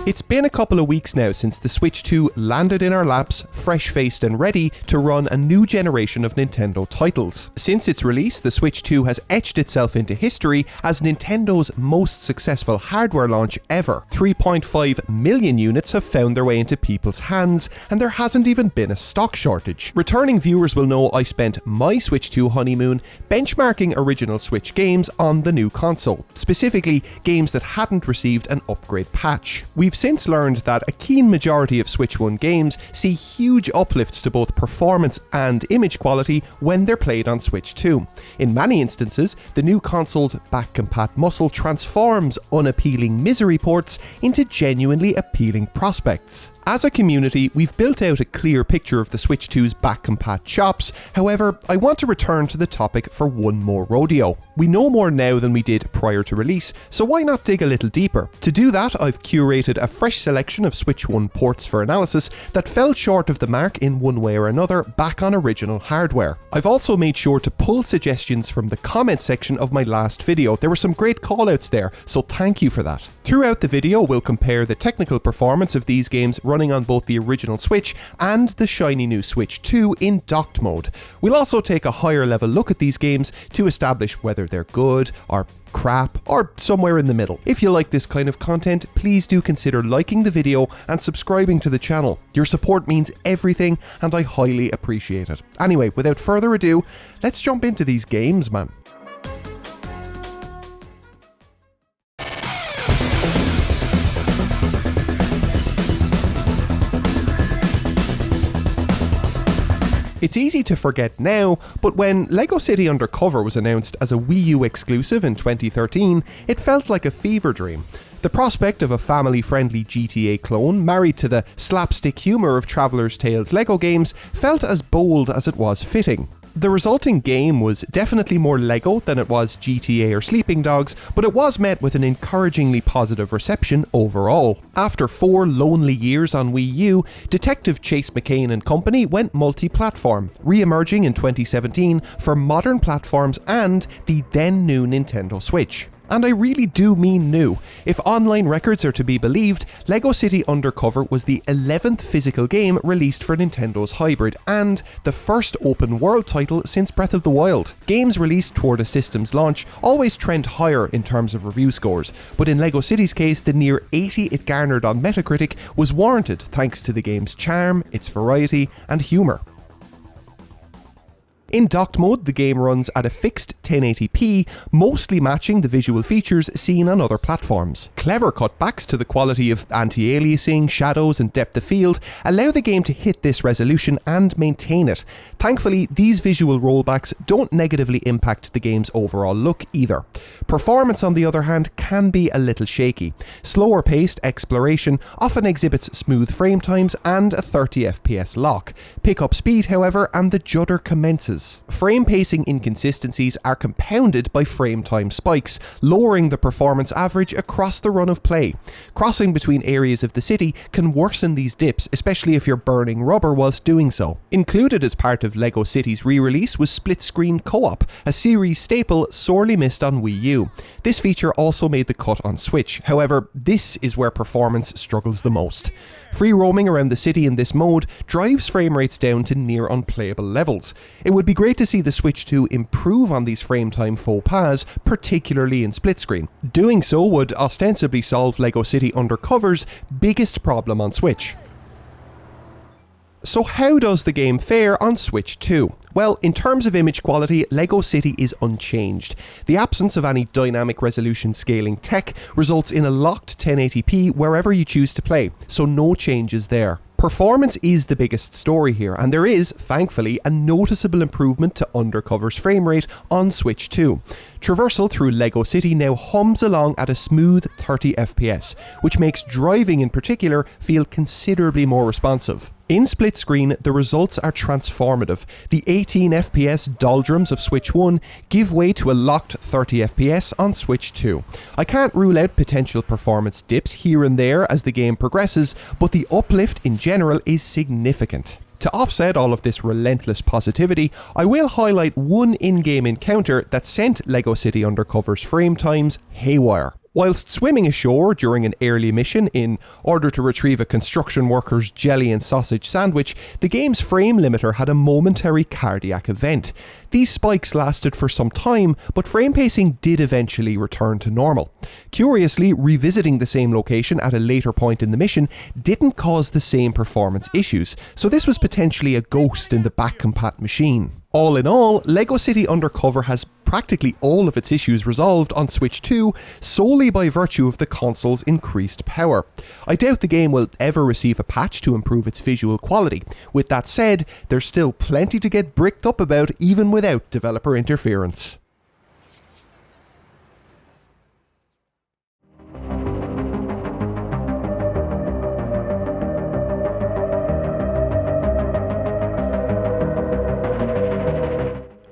It's been a couple of weeks now since the Switch 2 landed in our laps, fresh-faced and ready to run a new generation of Nintendo titles. Since its release, the Switch 2 has etched itself into history as Nintendo's most successful hardware launch ever. 3.5 million units have found their way into people's hands, and there hasn't even been a stock shortage. Returning viewers will know I spent my Switch 2 honeymoon benchmarking original Switch games on the new console, specifically games that hadn't received an upgrade patch. We've since learned that a keen majority of Switch 1 games see huge uplifts to both performance and image quality when they're played on Switch 2. In many instances, the new console's back-compat muscle transforms unappealing misery ports into genuinely appealing prospects. As a community, we've built out a clear picture of the Switch 2's back-compat chops. However, I want to return to the topic for one more rodeo. We know more now than we did prior to release, so why not dig a little deeper? To do that, I've curated a fresh selection of Switch 1 ports for analysis that fell short of the mark in one way or another back on original hardware. I've also made sure to pull suggestions from the comment section of my last video. There were some great callouts there, so thank you for that. Throughout the video, we'll compare the technical performance of these games running on both the original Switch and the shiny new Switch 2 in docked mode. We'll also take a higher level look at these games to establish whether they're good or crap or somewhere in the middle. If you like this kind of content, please do consider liking the video and subscribing to the channel. Your support means everything and I highly appreciate it. Anyway, without further ado, let's jump into these games, man. It's easy to forget now, but when Lego City Undercover was announced as a Wii U exclusive in 2013, it felt like a fever dream. The prospect of a family-friendly GTA clone married to the slapstick humour of Traveller's Tales Lego games felt as bold as it was fitting. The resulting game was definitely more Lego than it was GTA or Sleeping Dogs, but it was met with an encouragingly positive reception overall. After 4 lonely years on Wii U, Detective Chase McCain and company went multi-platform, re-emerging in 2017 for modern platforms and the then new Nintendo Switch. And I really do mean new. If online records are to be believed, Lego City Undercover was the 11th physical game released for Nintendo's hybrid, and the first open world title since Breath of the Wild. Games released toward a system's launch always trend higher in terms of review scores, but in Lego City's case, the near 80 it garnered on Metacritic was warranted thanks to the game's charm, its variety, and humour. In docked mode, the game runs at a fixed 1080p, mostly matching the visual features seen on other platforms. Clever cutbacks to the quality of anti-aliasing, shadows and depth of field allow the game to hit this resolution and maintain it. Thankfully, these visual rollbacks don't negatively impact the game's overall look either. Performance, on the other hand, can be a little shaky. Slower paced exploration often exhibits smooth frame times and a 30 FPS lock. Pick-up speed, however, and the judder commences. Frame pacing inconsistencies are compounded by frame time spikes, lowering the performance average across the run of play. Crossing between areas of the city can worsen these dips, especially if you're burning rubber whilst doing so. Included as part of Lego City's re-release was split-screen co-op, a series staple sorely missed on Wii U. This feature also made the cut on Switch. However, this is where performance struggles the most. Free roaming around the city in this mode drives frame rates down to near unplayable levels. It would be great to see the Switch 2 improve on these frame time faux pas, particularly in split screen. Doing so would ostensibly solve Lego City Undercover's biggest problem on Switch. So how does the game fare on Switch 2? Well, in terms of image quality, Lego City is unchanged. The absence of any dynamic resolution scaling tech results in a locked 1080p wherever you choose to play, so no changes there. Performance is the biggest story here, and there is, thankfully, a noticeable improvement to Undercover's frame rate on Switch 2. Traversal through Lego City now hums along at a smooth 30 FPS, which makes driving in particular feel considerably more responsive. In split screen, the results are transformative. The 18 FPS doldrums of Switch 1 give way to a locked 30 FPS on Switch 2. I can't rule out potential performance dips here and there as the game progresses, but the uplift in general is significant. To offset all of this relentless positivity, I will highlight one in-game encounter that sent Lego City Undercover's frame times haywire. Whilst swimming ashore during an early mission in order to retrieve a construction worker's jelly and sausage sandwich, the game's frame limiter had a momentary cardiac event. These spikes lasted for some time, but frame pacing did eventually return to normal. Curiously, revisiting the same location at a later point in the mission didn't cause the same performance issues, so this was potentially a ghost in the back-compat machine. All in all, LEGO City Undercover has practically all of its issues resolved on Switch 2 solely by virtue of the console's increased power. I doubt the game will ever receive a patch to improve its visual quality. With that said, there's still plenty to get bricked up about even without developer interference.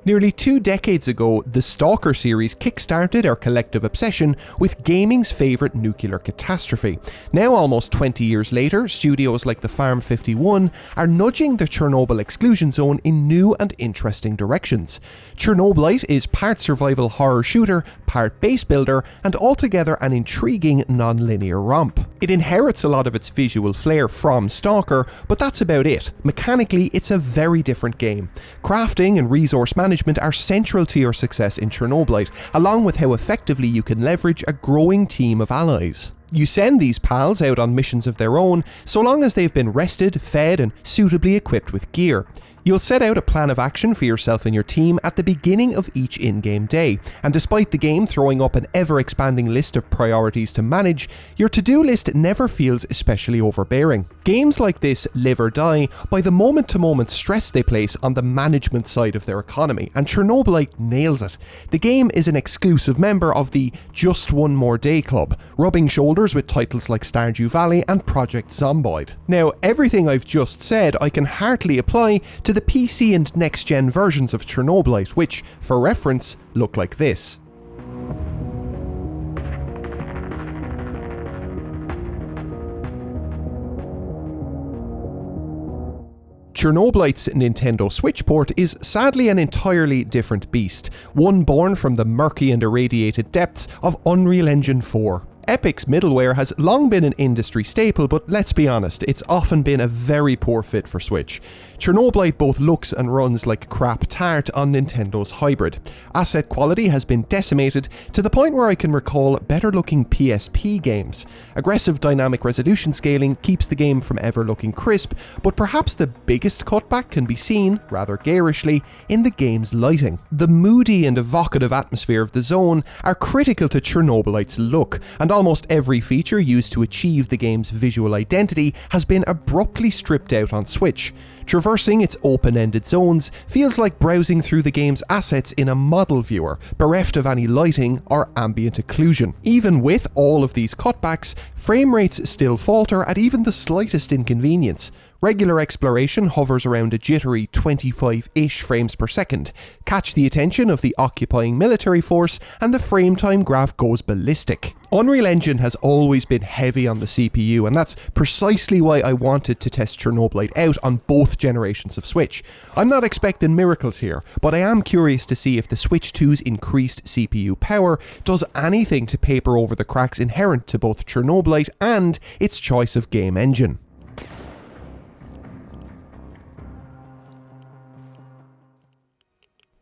Nearly 2 decades ago, the Stalker series kickstarted our collective obsession with gaming's favourite nuclear catastrophe. Now, almost 20 years later, studios like the Farm 51 are nudging the Chernobyl exclusion zone in new and interesting directions. Chernobylite is part survival horror shooter, part base builder, and altogether an intriguing non-linear romp. It inherits a lot of its visual flair from Stalker, but that's about it. Mechanically, it's a very different game. Crafting and resource management are central to your success in Chernobylite, along with how effectively you can leverage a growing team of allies. You send these pals out on missions of their own, so long as they've been rested, fed, and suitably equipped with gear. You'll set out a plan of action for yourself and your team at the beginning of each in-game day, and despite the game throwing up an ever-expanding list of priorities to manage, your to-do list never feels especially overbearing. Games like this live or die by the moment-to-moment stress they place on the management side of their economy, and Chernobylite nails it. The game is an exclusive member of the Just One More Day Club, rubbing shoulders with titles like Stardew Valley and Project Zomboid. Now, everything I've just said I can heartily apply to the PC and next-gen versions of Chernobylite, which, for reference, look like this. Chernobylite's Nintendo Switch port is sadly an entirely different beast, one born from the murky and irradiated depths of Unreal Engine 4. Epic's middleware has long been an industry staple, but let's be honest, it's often been a very poor fit for Switch. Chernobylite both looks and runs like crap tart on Nintendo's hybrid. Asset quality has been decimated to the point where I can recall better looking PSP games. Aggressive dynamic resolution scaling keeps the game from ever looking crisp, but perhaps the biggest cutback can be seen, rather garishly, in the game's lighting. The moody and evocative atmosphere of the zone are critical to Chernobylite's look, and almost every feature used to achieve the game's visual identity has been abruptly stripped out on Switch. Traversing its open-ended zones feels like browsing through the game's assets in a model viewer, bereft of any lighting or ambient occlusion. Even with all of these cutbacks, frame rates still falter at even the slightest inconvenience. Regular exploration hovers around a jittery 25-ish frames per second. Catch the attention of the occupying military force and the frame time graph goes ballistic. Unreal Engine has always been heavy on the CPU, and that's precisely why I wanted to test Chernobylite out on both generations of Switch. I'm not expecting miracles here, but I am curious to see if the Switch 2's increased CPU power does anything to paper over the cracks inherent to both Chernobylite and its choice of game engine.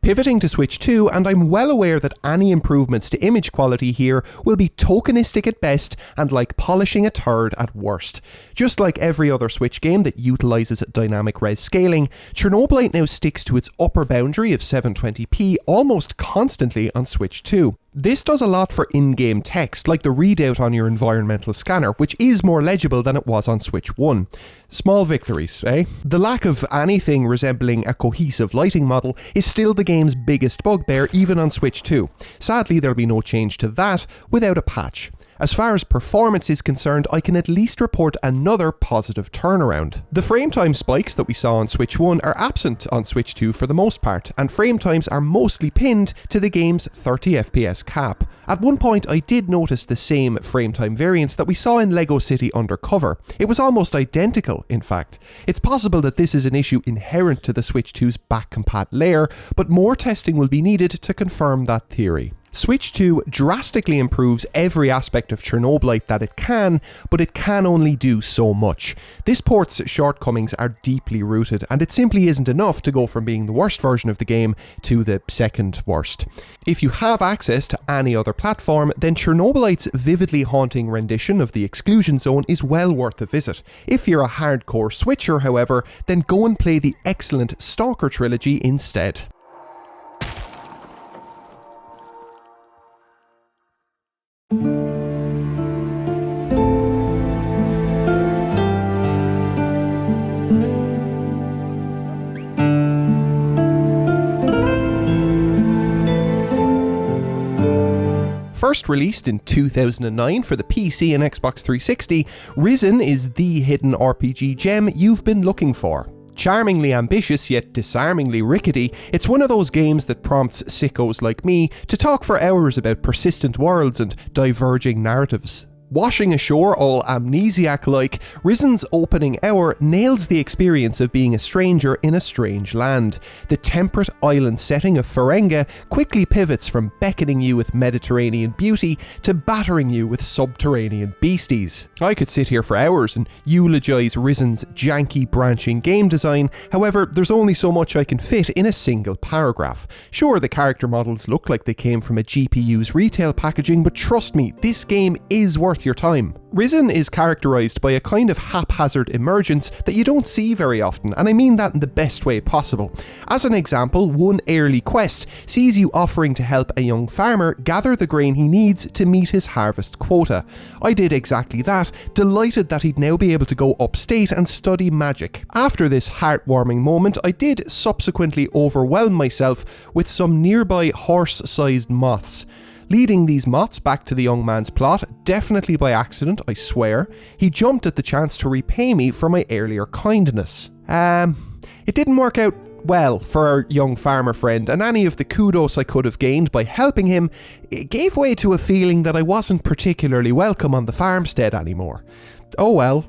Pivoting to Switch 2, and I'm well aware that any improvements to image quality here will be tokenistic at best and like polishing a turd at worst. Just like every other Switch game that utilises dynamic res scaling, Chernobylite now sticks to its upper boundary of 720p almost constantly on Switch 2. This does a lot for in-game text, like the readout on your environmental scanner, which is more legible than it was on Switch 1. Small victories, eh? The lack of anything resembling a cohesive lighting model is still the game's biggest bugbear even on Switch 2. Sadly, there'll be no change to that without a patch. As far as performance is concerned, I can at least report another positive turnaround. The frame time spikes that we saw on Switch 1 are absent on Switch 2 for the most part, and frame times are mostly pinned to the game's 30 FPS cap. At one point I did notice the same frame time variance that we saw in LEGO City Undercover. It was almost identical, in fact. It's possible that this is an issue inherent to the Switch 2's back compat layer, but more testing will be needed to confirm that theory. Switch 2 drastically improves every aspect of Chernobylite that it can, but it can only do so much. This port's shortcomings are deeply rooted, and it simply isn't enough to go from being the worst version of the game to the second worst. If you have access to any other platform, then Chernobylite's vividly haunting rendition of the Exclusion Zone is well worth a visit. If you're a hardcore switcher, however, then go and play the excellent Stalker trilogy instead. First released in 2009 for the PC and Xbox 360, Risen is the hidden RPG gem you've been looking for. Charmingly ambitious yet disarmingly rickety, it's one of those games that prompts sickos like me to talk for hours about persistent worlds and diverging narratives. Washing ashore all amnesiac-like, Risen's opening hour nails the experience of being a stranger in a strange land. The temperate island setting of Ferenga quickly pivots from beckoning you with Mediterranean beauty to battering you with subterranean beasties. I could sit here for hours and eulogise Risen's janky branching game design, however there's only so much I can fit in a single paragraph. Sure, the character models look like they came from a GPU's retail packaging, but trust me, this game is worth your time. Risen is characterised by a kind of haphazard emergence that you don't see very often, and I mean that in the best way possible. As an example, one early quest sees you offering to help a young farmer gather the grain he needs to meet his harvest quota. I did exactly that, delighted that he'd now be able to go upstate and study magic. After this heartwarming moment, I did subsequently overwhelm myself with some nearby horse-sized moths. Leading these moths back to the young man's plot, definitely by accident, I swear, he jumped at the chance to repay me for my earlier kindness. It didn't work out well for our young farmer friend, and any of the kudos I could have gained by helping him gave way to a feeling that I wasn't particularly welcome on the farmstead anymore. Oh well.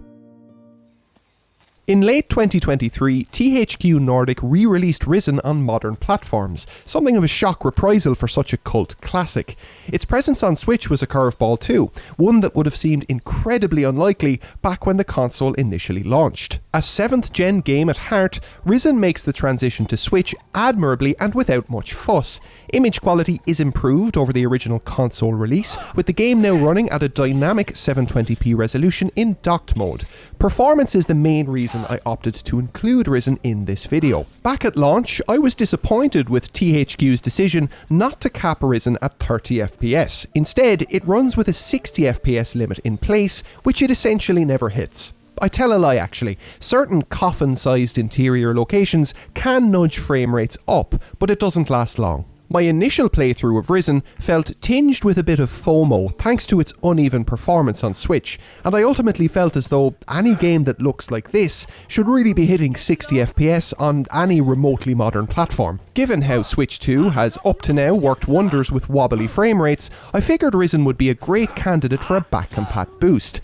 In late 2023, THQ Nordic re-released Risen on modern platforms, something of a shock reprisal for such a cult classic. Its presence on Switch was a curveball too, one that would have seemed incredibly unlikely back when the console initially launched. A 7th gen game at heart, Risen makes the transition to Switch admirably and without much fuss. Image quality is improved over the original console release, with the game now running at a dynamic 720p resolution in docked mode. Performance is the main reason I opted to include Risen in this video. Back at launch, I was disappointed with THQ's decision not to cap Risen at 30 FPS. Instead, it runs with a 60 FPS limit in place, which it essentially never hits. I tell a lie actually, certain coffin-sized interior locations can nudge frame rates up, but it doesn't last long. My initial playthrough of Risen felt tinged with a bit of FOMO thanks to its uneven performance on Switch, and I ultimately felt as though any game that looks like this should really be hitting 60 FPS on any remotely modern platform. Given how Switch 2 has up to now worked wonders with wobbly frame rates, I figured Risen would be a great candidate for a back-compat boost.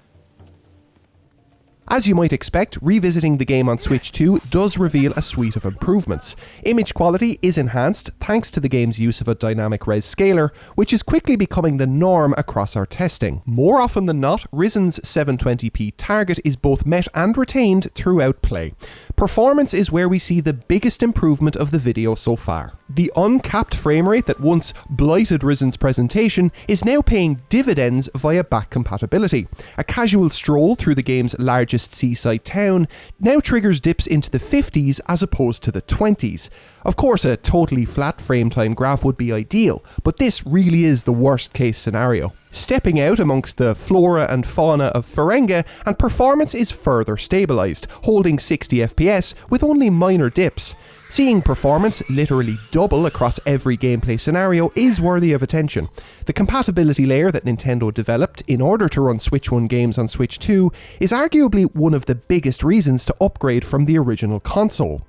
As you might expect, revisiting the game on Switch 2 does reveal a suite of improvements. Image quality is enhanced thanks to the game's use of a dynamic res scaler, which is quickly becoming the norm across our testing. More often than not, Risen's 720p target is both met and retained throughout play. Performance is where we see the biggest improvement of the video so far. The uncapped frame rate that once blighted Risen's presentation is now paying dividends via back compatibility. A casual stroll through the game's largest seaside town now triggers dips into the 50s as opposed to the 20s. Of course, a totally flat frame time graph would be ideal, but this really is the worst case scenario. Stepping out amongst the flora and fauna of Ferenga, and performance is further stabilised, holding 60 FPS with only minor dips. Seeing performance literally double across every gameplay scenario is worthy of attention. The compatibility layer that Nintendo developed in order to run Switch 1 games on Switch 2 is arguably one of the biggest reasons to upgrade from the original console.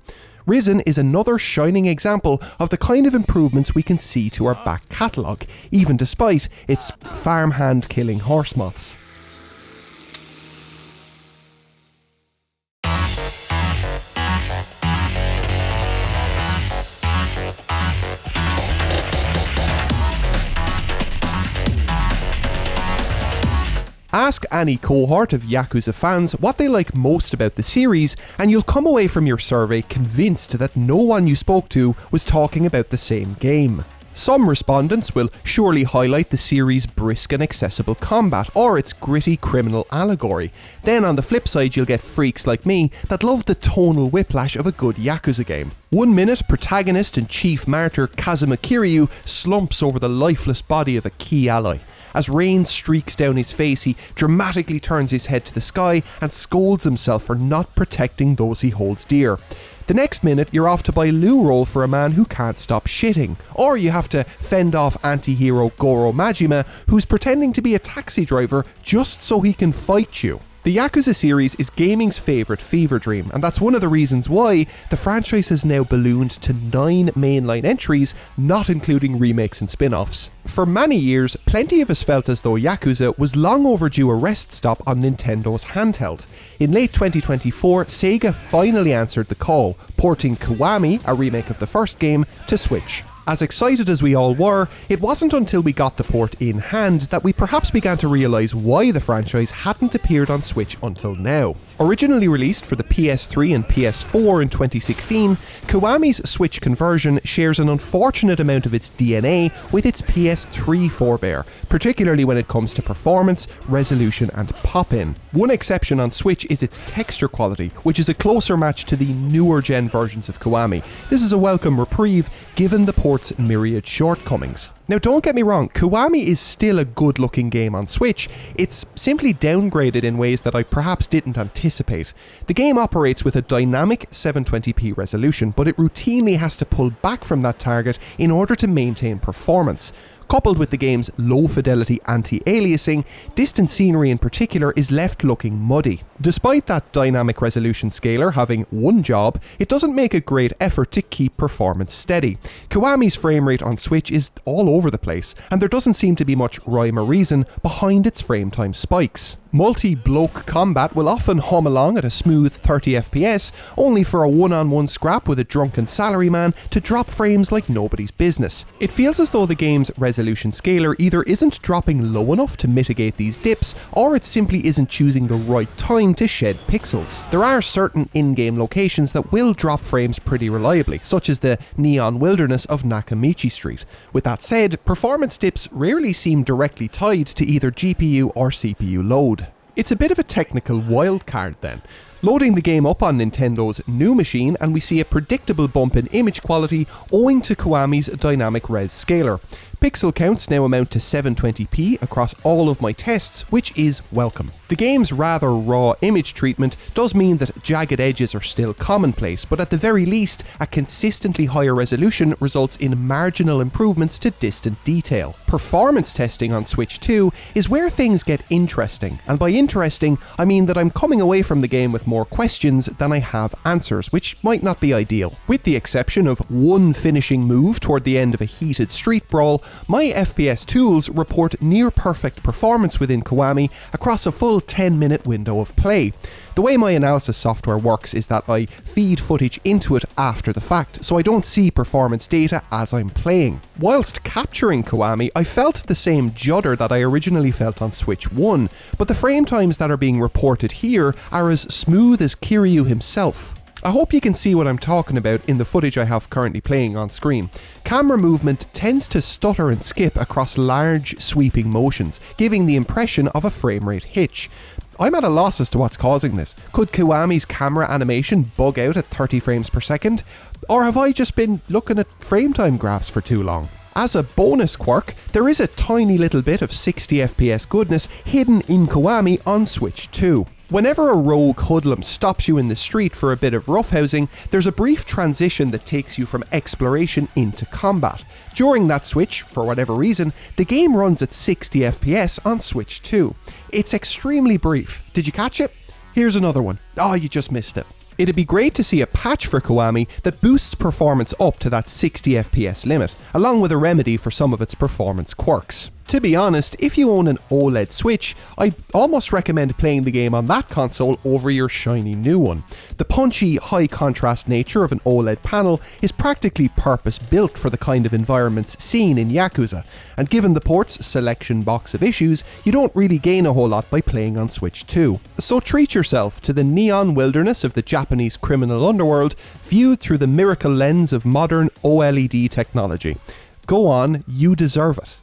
Risen is another shining example of the kind of improvements we can see to our back catalogue, even despite its farmhand killing horse moths. Ask any cohort of Yakuza fans what they like most about the series, and you'll come away from your survey convinced that no one you spoke to was talking about the same game. Some respondents will surely highlight the series' brisk and accessible combat, or its gritty criminal allegory. Then on the flip side, you'll get freaks like me that love the tonal whiplash of a good Yakuza game. 1 minute, protagonist and chief martyr Kazuma Kiryu slumps over the lifeless body of a key ally. As rain streaks down his face, he dramatically turns his head to the sky and scolds himself for not protecting those he holds dear. The next minute, you're off to buy loo roll for a man who can't stop shitting. Or you have to fend off anti-hero Goro Majima, who's pretending to be a taxi driver just so he can fight you. The Yakuza series is gaming's favourite fever dream, and that's one of the reasons why the franchise has now ballooned to 9 mainline entries, not including remakes and spin-offs. For many years, plenty of us felt as though Yakuza was long overdue a rest stop on Nintendo's handheld. In late 2024, Sega finally answered the call, porting Kiwami, a remake of the first game, to Switch. As excited as we all were, it wasn't until we got the port in hand that we perhaps began to realise why the franchise hadn't appeared on Switch until now. Originally released for the PS3 and PS4 in 2016, Kiwami's Switch conversion shares an unfortunate amount of its DNA with its PS3 forebear, particularly when it comes to performance, resolution and pop-in. One exception on Switch is its texture quality, which is a closer match to the newer gen versions of Kiwami. This is a welcome reprieve given the port's myriad shortcomings. Now don't get me wrong, Kiwami is still a good looking game on Switch, it's simply downgraded in ways that I perhaps didn't anticipate. The game operates with a dynamic 720p resolution, but it routinely has to pull back from that target in order to maintain performance. Coupled with the game's low-fidelity anti-aliasing, distant scenery in particular is left looking muddy. Despite that dynamic resolution scaler having one job, it doesn't make a great effort to keep performance steady. Kiwami's frame rate on Switch is all over the place, and there doesn't seem to be much rhyme or reason behind its frame time spikes. Multi-bloke combat will often hum along at a smooth 30 FPS, only for a one-on-one scrap with a drunken salaryman to drop frames like nobody's business. It feels as though the game's resolution scaler either isn't dropping low enough to mitigate these dips, or it simply isn't choosing the right time to shed pixels. There are certain in-game locations that will drop frames pretty reliably, such as the neon wilderness of Nakamichi Street. With that said, performance dips rarely seem directly tied to either GPU or CPU load. It's a bit of a technical wildcard then. Loading the game up on Nintendo's new machine and we see a predictable bump in image quality owing to Kiwami's dynamic res scaler. Pixel counts now amount to 720p across all of my tests, which is welcome. The game's rather raw image treatment does mean that jagged edges are still commonplace, but at the very least, a consistently higher resolution results in marginal improvements to distant detail. Performance testing on Switch 2 is where things get interesting, and by interesting, I mean that I'm coming away from the game with more questions than I have answers, which might not be ideal. With the exception of one finishing move toward the end of a heated street brawl, my FPS tools report near perfect performance within Kiwami across a full 10-minute window of play. The way my analysis software works is that I feed footage into it after the fact, so I don't see performance data as I'm playing. Whilst capturing Kiwami, I felt the same judder that I originally felt on Switch 1, but the frame times that are being reported here are as smooth as Kiryu himself. I hope you can see what I'm talking about in the footage I have currently playing on screen. Camera movement tends to stutter and skip across large, sweeping motions, giving the impression of a frame rate hitch. I'm at a loss as to what's causing this. Could Kiwami's camera animation bug out at 30 frames per second? Or have I just been looking at frame time graphs for too long? As a bonus quirk, there is a tiny little bit of 60 FPS goodness hidden in Kiwami on Switch 2. Whenever a rogue hoodlum stops you in the street for a bit of roughhousing, there's a brief transition that takes you from exploration into combat. During that switch, for whatever reason, the game runs at 60 FPS on Switch 2. It's extremely brief. Did you catch it? Here's another one. Oh, you just missed it. It'd be great to see a patch for Kiwami that boosts performance up to that 60 FPS limit, along with a remedy for some of its performance quirks. To be honest, if you own an OLED Switch, I'd almost recommend playing the game on that console over your shiny new one. The punchy, high contrast nature of an OLED panel is practically purpose-built for the kind of environments seen in Yakuza, and given the port's selection box of issues, you don't really gain a whole lot by playing on Switch 2. So treat yourself to the neon wilderness of the Japanese criminal underworld, viewed through the miracle lens of modern OLED technology. Go on, you deserve it.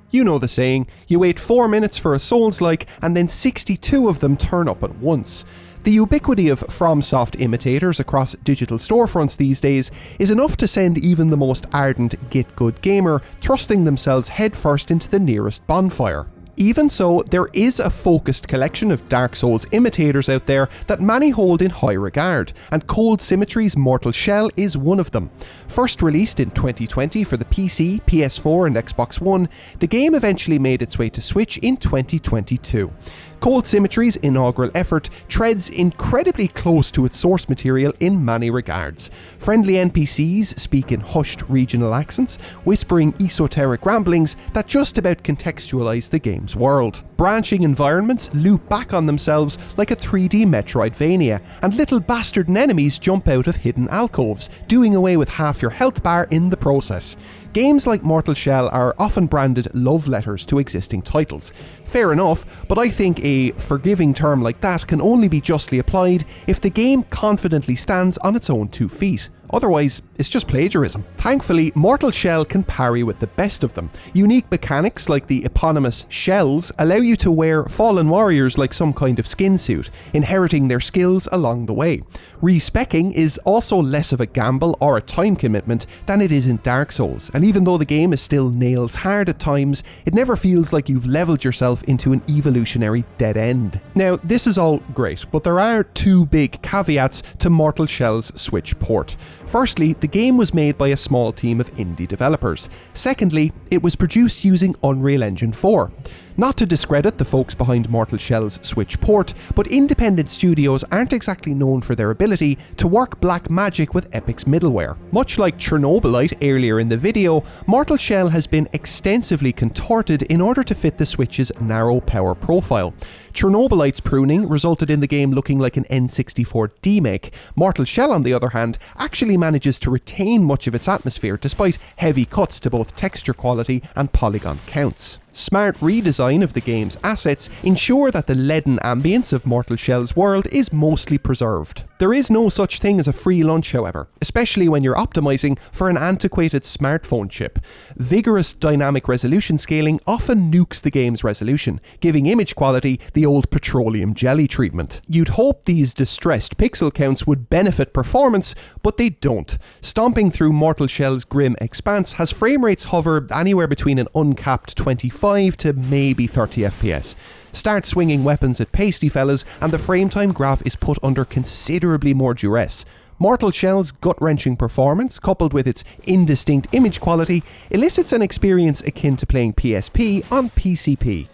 You know the saying, you wait 4 minutes for a Souls-like and then 62 of them turn up at once. The ubiquity of FromSoft imitators across digital storefronts these days is enough to send even the most ardent Get Good gamer thrusting themselves headfirst into the nearest bonfire. Even so, there is a focused collection of Dark Souls imitators out there that many hold in high regard, and Cold Symmetry's Mortal Shell is one of them. First released in 2020 for the PC, PS4 and Xbox One, the game eventually made its way to Switch in 2022. Cold Symmetry's inaugural effort treads incredibly close to its source material in many regards. Friendly NPCs speak in hushed regional accents, whispering esoteric ramblings that just about contextualize the game's world. Branching environments loop back on themselves like a 3D Metroidvania, and little bastard enemies jump out of hidden alcoves, doing away with half your health bar in the process. Games like Mortal Shell are often branded love letters to existing titles. Fair enough, but I think a forgiving term like that can only be justly applied if the game confidently stands on its own 2 feet. Otherwise, it's just plagiarism. Thankfully, Mortal Shell can parry with the best of them. Unique mechanics like the eponymous shells allow you to wear fallen warriors like some kind of skin suit, inheriting their skills along the way. Respecking is also less of a gamble or a time commitment than it is in Dark Souls, and even though the game is still nails hard at times, it never feels like you've leveled yourself into an evolutionary dead end. Now, this is all great, but there are 2 big caveats to Mortal Shell's Switch port. Firstly, the game was made by a small team of indie developers. Secondly, it was produced using Unreal Engine 4. Not to discredit the folks behind Mortal Shell's Switch port, but independent studios aren't exactly known for their ability to work black magic with Epic's middleware. Much like Chernobylite earlier in the video, Mortal Shell has been extensively contorted in order to fit the Switch's narrow power profile. Chernobylite's pruning resulted in the game looking like an N64 demake. Mortal Shell, on the other hand, actually manages to retain much of its atmosphere despite heavy cuts to both texture quality and polygon counts. Smart redesign of the game's assets ensure that the leaden ambience of Mortal Shell's world is mostly preserved. There is no such thing as a free lunch, however, especially when you're optimizing for an antiquated smartphone chip. Vigorous dynamic resolution scaling often nukes the game's resolution, giving image quality the old petroleum jelly treatment. You'd hope these distressed pixel counts would benefit performance, but they don't. Stomping through Mortal Shell's grim expanse has frame rates hover anywhere between an uncapped 25 to maybe 30 FPS. Start swinging weapons at pasty fellas and the frame time graph is put under considerably more duress. Mortal Shell's gut-wrenching performance, coupled with its indistinct image quality, elicits an experience akin to playing PSP on PCP.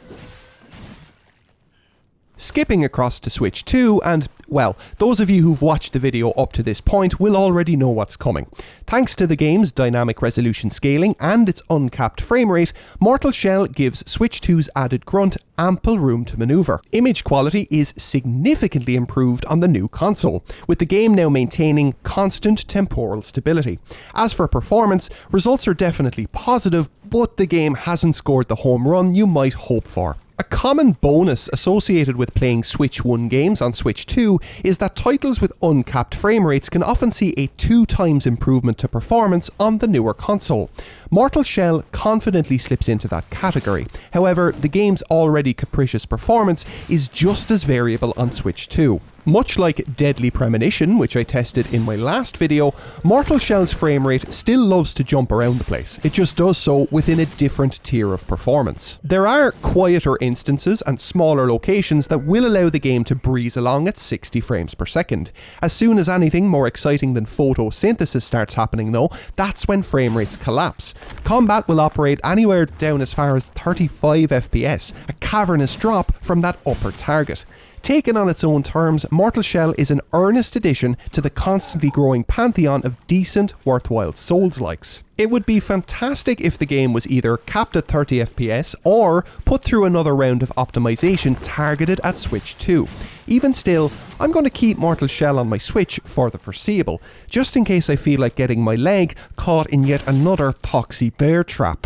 Skipping across to Switch 2, and, well, those of you who've watched the video up to this point will already know what's coming. Thanks to the game's dynamic resolution scaling and its uncapped frame rate, Mortal Shell gives Switch 2's added grunt ample room to maneuver. Image quality is significantly improved on the new console, with the game now maintaining constant temporal stability. As for performance, results are definitely positive, but the game hasn't scored the home run you might hope for. A common bonus associated with playing Switch 1 games on Switch 2 is that titles with uncapped frame rates can often see a 2 times improvement to performance on the newer console. Mortal Shell confidently slips into that category. However, the game's already capricious performance is just as variable on Switch 2. Much like Deadly Premonition, which I tested in my last video, Mortal Shell's framerate still loves to jump around the place. It just does so within a different tier of performance. There are quieter instances and smaller locations that will allow the game to breeze along at 60 frames per second. As soon as anything more exciting than photosynthesis starts happening though, that's when frame rates collapse. Combat will operate anywhere down as far as 35 FPS, a cavernous drop from that upper target. Taken on its own terms, Mortal Shell is an earnest addition to the constantly growing pantheon of decent, worthwhile Souls-likes. It would be fantastic if the game was either capped at 30 FPS or put through another round of optimization targeted at Switch 2. Even still, I'm going to keep Mortal Shell on my Switch for the foreseeable, just in case I feel like getting my leg caught in yet another poxy bear trap.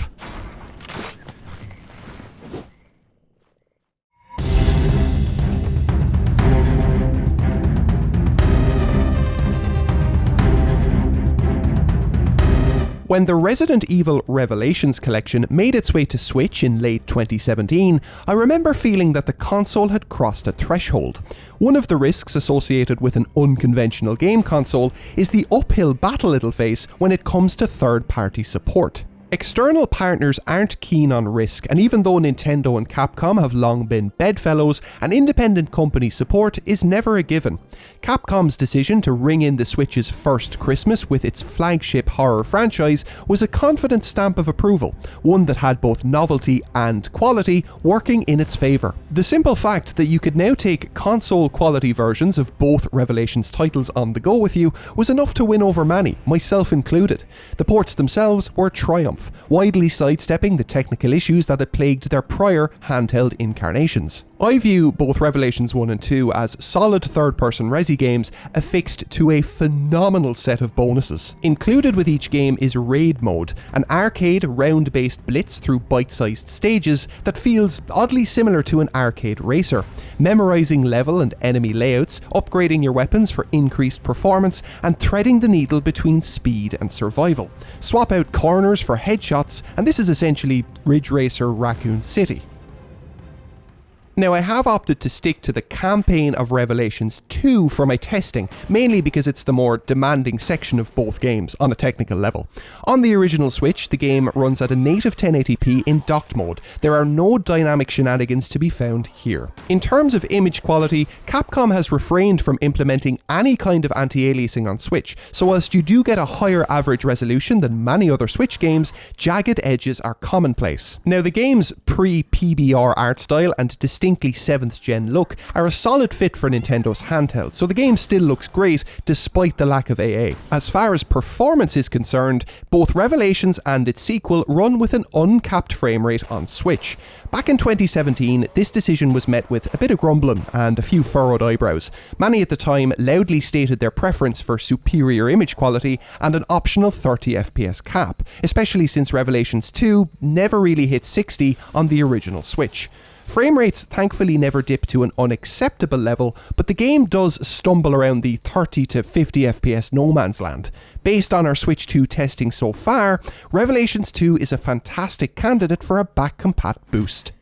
When the Resident Evil Revelations collection made its way to Switch in late 2017, I remember feeling that the console had crossed a threshold. One of the risks associated with an unconventional game console is the uphill battle it'll face when it comes to third-party support. External partners aren't keen on risk, and even though Nintendo and Capcom have long been bedfellows, an independent company's support is never a given. Capcom's decision to ring in the Switch's first Christmas with its flagship horror franchise was a confident stamp of approval, one that had both novelty and quality working in its favour. The simple fact that you could now take console-quality versions of both Revelations titles on the go with you was enough to win over many, myself included. The ports themselves were a triumph, widely sidestepping the technical issues that had plagued their prior handheld incarnations. I view both Revelations 1 and 2 as solid third-person Resi games affixed to a phenomenal set of bonuses. Included with each game is Raid Mode, an arcade round-based blitz through bite-sized stages that feels oddly similar to an arcade racer. Memorizing level and enemy layouts, upgrading your weapons for increased performance, and threading the needle between speed and survival. Swap out corners for headshots, and this is essentially Ridge Racer Raccoon City. Now, I have opted to stick to the campaign of Revelations 2 for my testing, mainly because it's the more demanding section of both games on a technical level. On the original Switch, the game runs at a native 1080p in docked mode. There are no dynamic shenanigans to be found here. In terms of image quality, Capcom has refrained from implementing any kind of anti-aliasing on Switch, so whilst you do get a higher average resolution than many other Switch games, jagged edges are commonplace. Now, the game's pre-PBR art style and distinctly 7th gen look are a solid fit for Nintendo's handheld, so the game still looks great despite the lack of AA. As far as performance is concerned, both Revelations and its sequel run with an uncapped frame rate on Switch. Back in 2017, this decision was met with a bit of grumbling and a few furrowed eyebrows. Many at the time loudly stated their preference for superior image quality and an optional 30 FPS cap, especially since Revelations 2 never really hit 60 on the original Switch. Frame rates thankfully never dip to an unacceptable level, but the game does stumble around the 30 to 50 FPS no man's land. Based on our Switch 2 testing so far, Revelations 2 is a fantastic candidate for a back compat boost.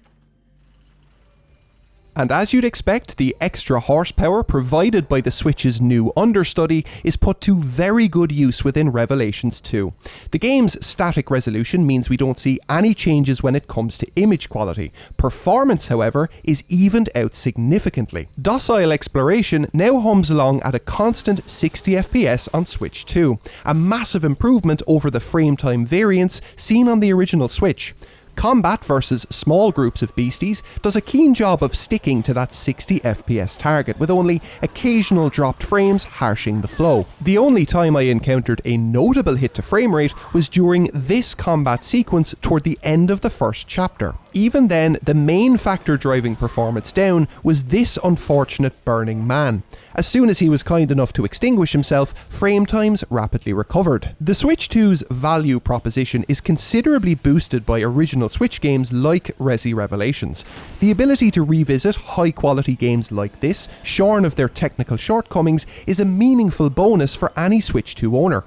And as you'd expect, the extra horsepower provided by the Switch's new understudy is put to very good use within Revelations 2. The game's static resolution means we don't see any changes when it comes to image quality. Performance, however, is evened out significantly. Docile exploration now hums along at a constant 60 FPS on Switch 2, a massive improvement over the frame time variance seen on the original Switch. Combat versus small groups of beasties does a keen job of sticking to that 60 FPS target, with only occasional dropped frames harshing the flow. The only time I encountered a notable hit to frame rate was during this combat sequence toward the end of the first chapter. Even then, the main factor driving performance down was this unfortunate burning man. As soon as he was kind enough to extinguish himself, frame times rapidly recovered. The Switch 2's value proposition is considerably boosted by original Switch games like Resi Revelations. The ability to revisit high-quality games like this, shorn of their technical shortcomings, is a meaningful bonus for any Switch 2 owner.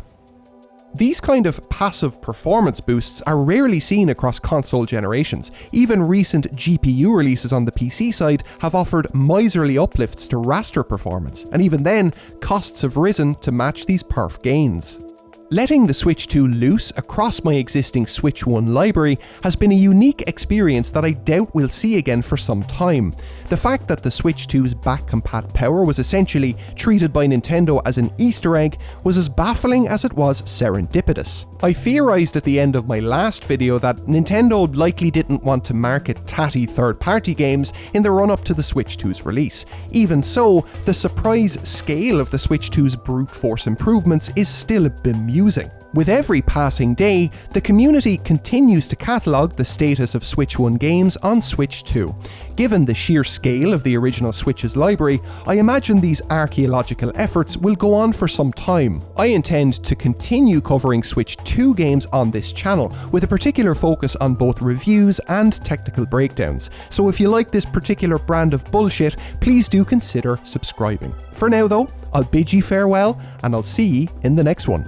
These kind of passive performance boosts are rarely seen across console generations. Even recent GPU releases on the PC side have offered miserly uplifts to raster performance, and even then, costs have risen to match these perf gains. Letting the Switch 2 loose across my existing Switch 1 library has been a unique experience that I doubt we'll see again for some time. The fact that the Switch 2's back-compat power was essentially treated by Nintendo as an Easter egg was as baffling as it was serendipitous. I theorised at the end of my last video that Nintendo likely didn't want to market tatty third-party games in the run-up to the Switch 2's release. Even so, the surprise scale of the Switch 2's brute force improvements is still bemusing. With every passing day, the community continues to catalogue the status of Switch 1 games on Switch 2. Given the sheer scale of the original Switch's library, I imagine these archaeological efforts will go on for some time. I intend to continue covering Switch 2 games on this channel, with a particular focus on both reviews and technical breakdowns. So if you like this particular brand of bullshit, please do consider subscribing. For now though, I'll bid you farewell, and I'll see you in the next one.